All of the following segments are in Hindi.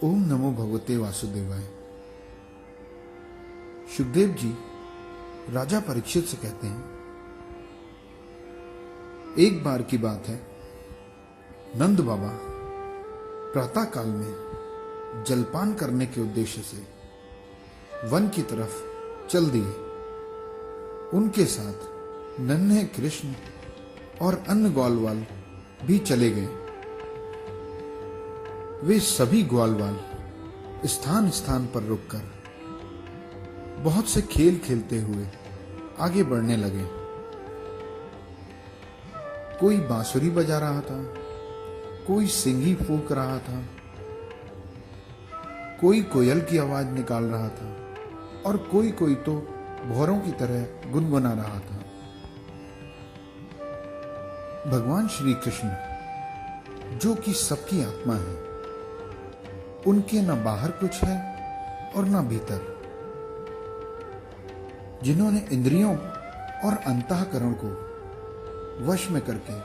ओम नमो भगवते वासुदेवाय। सुखदेव जी राजा परीक्षित से कहते हैं, एक बार की बात है, नंद बाबा प्रातः काल में जलपान करने के उद्देश्य से वन की तरफ चल दिए। उनके साथ नन्हे कृष्ण और अन्य ग्वालवाल भी चले गए। वे सभी ग्वालवाल स्थान स्थान पर रुककर बहुत से खेल खेलते हुए आगे बढ़ने लगे। कोई बांसुरी बजा रहा था, कोई सिंगी फूंक रहा था, कोई कोयल की आवाज निकाल रहा था और कोई तो भौरों की तरह गुनगुना रहा था। भगवान श्री कृष्ण जो कि सबकी आत्मा है, उनके न बाहर कुछ है और न भीतर, जिन्होंने इंद्रियों और अंतःकरण को वश में करके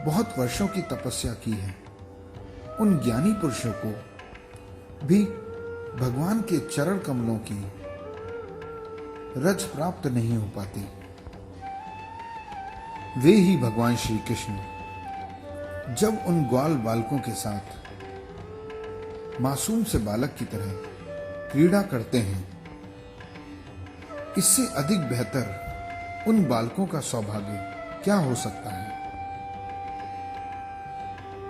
बहुत वर्षों की तपस्या की है, उन ज्ञानी पुरुषों को भी भगवान के चरण कमलों की रज प्राप्त नहीं हो पाती। वे ही भगवान श्री कृष्ण जब उन ग्वाल बालकों के साथ मासूम से बालक की तरह क्रीड़ा करते हैं, इससे अधिक बेहतर उन बालकों का सौभाग्य क्या हो सकता है।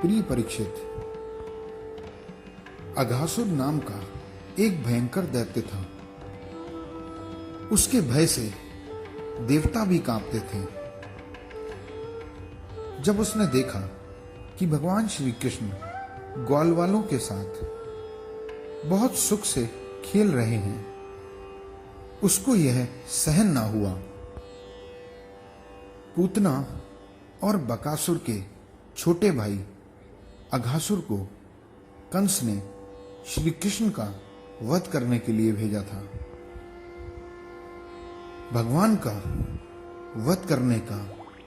प्रिय परीक्षित, अघासुर नाम का एक भयंकर दैत्य था। उसके भय से देवता भी कांपते थे। जब उसने देखा कि भगवान श्री कृष्ण ग्वालवालों के साथ बहुत सुख से खेल रहे हैं, उसको यह सहन ना हुआ। पूतना और बकासुर के छोटे भाई अघासुर को कंस ने श्री कृष्ण का वध करने के लिए भेजा था। भगवान का वध करने का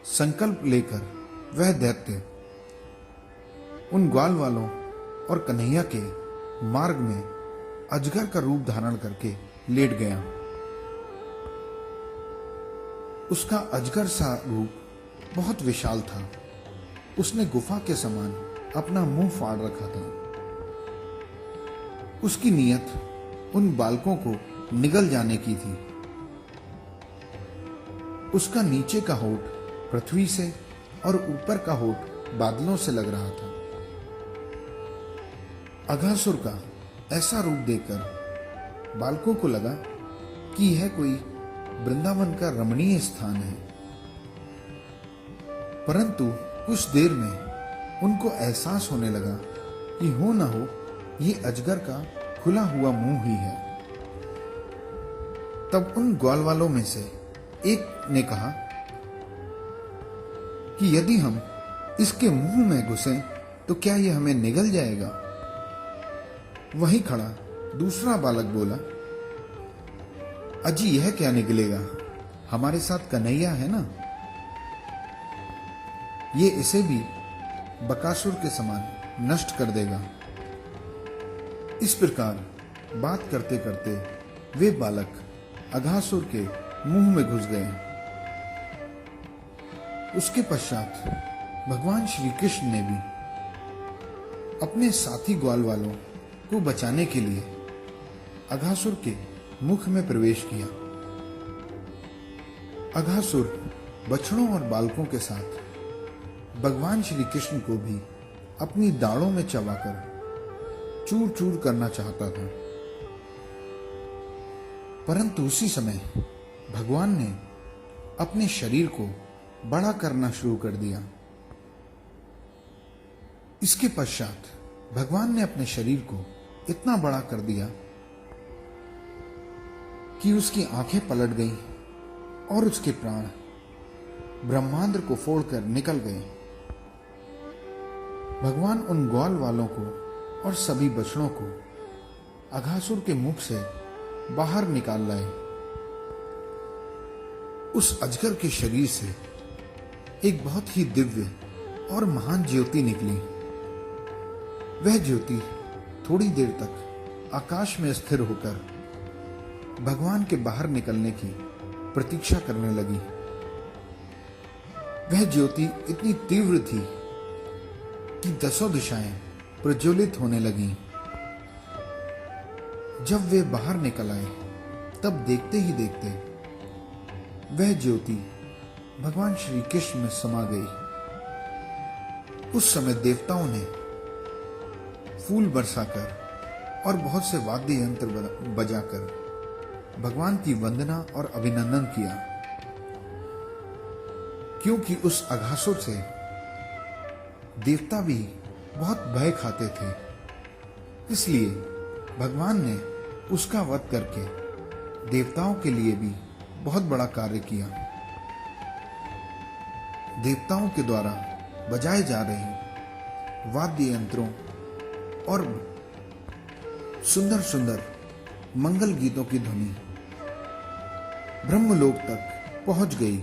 संकल्प लेकर वह दैत्य उन ग्वाल वालों और कन्हैया के मार्ग में अजगर का रूप धारण करके लेट गया। उसका अजगर सा रूप बहुत विशाल था। उसने गुफा के समान अपना मुंह फाड़ रखा था। उसकी नीयत उन बालकों को निगल जाने की थी। उसका नीचे का होठ पृथ्वी से और ऊपर का होठ बादलों से लग रहा था। अघासुर का ऐसा रूप देखकर बालकों को लगा कि यह कोई वृंदावन का रमणीय स्थान है, परंतु कुछ देर में उनको एहसास होने लगा कि हो न हो ये अजगर का खुला हुआ मुंह ही है। तब उन ग्वालवालों में से एक ने कहा कि यदि हम इसके मुंह में घुसें तो क्या यह हमें निगल जाएगा। वहीं खड़ा दूसरा बालक बोला, अजी यह क्या निकलेगा, हमारे साथ कन्हैया है ना, ये इसे भी बकासुर के समान नष्ट कर देगा। इस प्रकार बात करते करते वे बालक अघासुर के मुंह में घुस गए। उसके पश्चात भगवान श्री कृष्ण ने भी अपने साथी ग्वाल वालों को बचाने के लिए अघासुर के मुख में प्रवेश किया। अघासुर बछड़ों और बालकों के साथ भगवान श्री कृष्ण को भी अपनी दाढ़ों में चबाकर चूर चूर करना चाहता था, परंतु उसी समय भगवान ने अपने शरीर को बड़ा करना शुरू कर दिया। इसके पश्चात भगवान ने अपने शरीर को इतना बड़ा कर दिया कि उसकी आंखें पलट गईं और उसके प्राण ब्रह्मांड को फोड़कर निकल गए। भगवान उन ग्वाल वालों को और सभी बछड़ों को अघासुर के मुख से बाहर निकाल लाए। उस अजगर के शरीर से एक बहुत ही दिव्य और महान ज्योति निकली। वह ज्योति थोड़ी देर तक आकाश में स्थिर होकर भगवान के बाहर निकलने की प्रतीक्षा करने लगी। वह ज्योति इतनी तीव्र थी कि दसों दिशाएं प्रज्वलित होने लगीं। जब वे बाहर निकल आए तब देखते ही देखते वह ज्योति भगवान श्री कृष्ण में समा गई। उस समय देवताओं ने फूल बरसाकर और बहुत से वाद्य यंत्र बजाकर भगवान की वंदना और अभिनंदन किया, क्योंकि उस अघासुर से देवता भी बहुत भय खाते थे। इसलिए भगवान ने उसका वध करके देवताओं के लिए भी बहुत बड़ा कार्य किया। देवताओं के द्वारा बजाए जा रहे वाद्य यंत्रों और सुंदर सुंदर मंगल गीतों की ध्वनि ब्रह्मलोक तक पहुंच गई।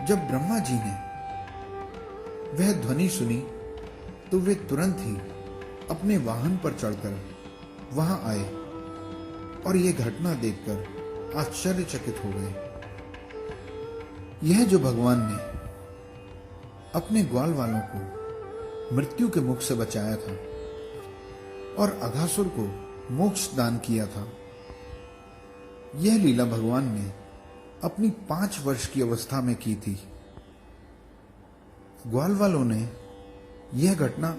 जब ब्रह्मा जी ने वह ध्वनि सुनी तो वे तुरंत ही अपने वाहन पर चढ़कर वहां आए और यह घटना देखकर आश्चर्यचकित हो गए। यह जो भगवान ने अपने ग्वाल वालों को मृत्यु के मुख से बचाया था और अघासुर को मोक्ष दान किया था, यह लीला भगवान ने अपनी 5 वर्ष की अवस्था में की थी। ग्वाल वालों ने यह घटना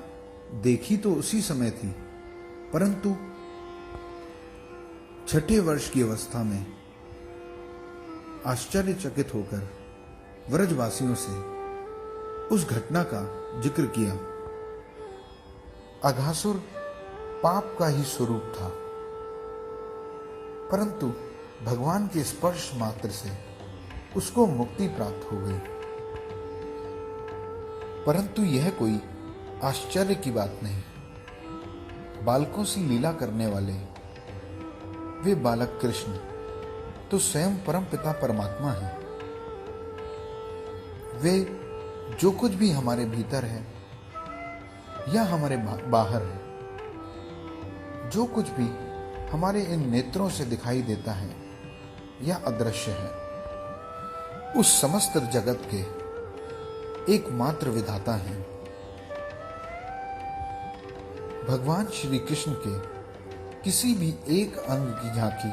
देखी तो उसी समय थी, परंतु 6ठे वर्ष की अवस्था में आश्चर्यचकित होकर व्रजवासियों से उस घटना का जिक्र किया। अघासुर पाप का ही स्वरूप था, परंतु भगवान के स्पर्श मात्र से उसको मुक्ति प्राप्त हो गई। परंतु यह कोई आश्चर्य की बात नहीं। बालकों से लीला करने वाले वे बालक कृष्ण तो स्वयं परम पिता परमात्मा हैं। वे जो कुछ भी हमारे भीतर है या हमारे बाहर है, जो कुछ भी हमारे इन नेत्रों से दिखाई देता है या अदृश्य है, उस समस्त जगत के एकमात्र विधाता हैं। भगवान श्री कृष्ण के किसी भी एक अंग की झांकी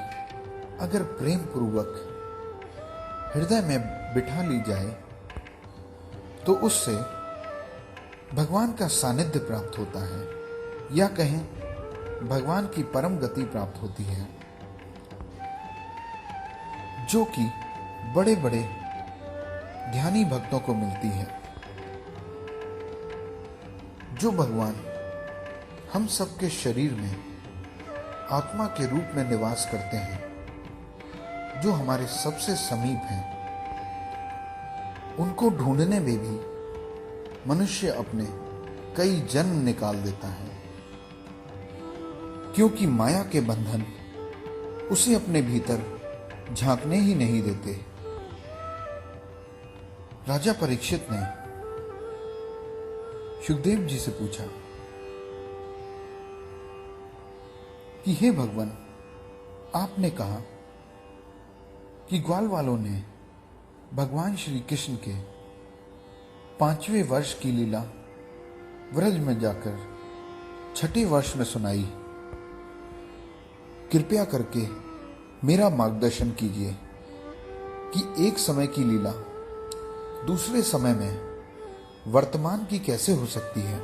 अगर प्रेम पूर्वक हृदय में बिठा ली जाए तो उससे भगवान का सानिध्य प्राप्त होता है, या कहें भगवान की परम गति प्राप्त होती है, जो कि बड़े बड़े ध्यानी भक्तों को मिलती है। जो भगवान हम सबके शरीर में आत्मा के रूप में निवास करते हैं, जो हमारे सबसे समीप हैं, उनको ढूंढने में भी मनुष्य अपने कई जन्म निकाल देता है, क्योंकि माया के बंधन उसे अपने भीतर झांकने ही नहीं देते। राजा परीक्षित ने सुखदेव जी से पूछा कि हे भगवान, आपने कहा कि ग्वाल वालों ने भगवान श्री कृष्ण के 5वें वर्ष की लीला व्रज में जाकर 6ठे वर्ष में सुनाई। कृपया करके मेरा मार्गदर्शन कीजिए कि एक समय की लीला दूसरे समय में वर्तमान की कैसे हो सकती है।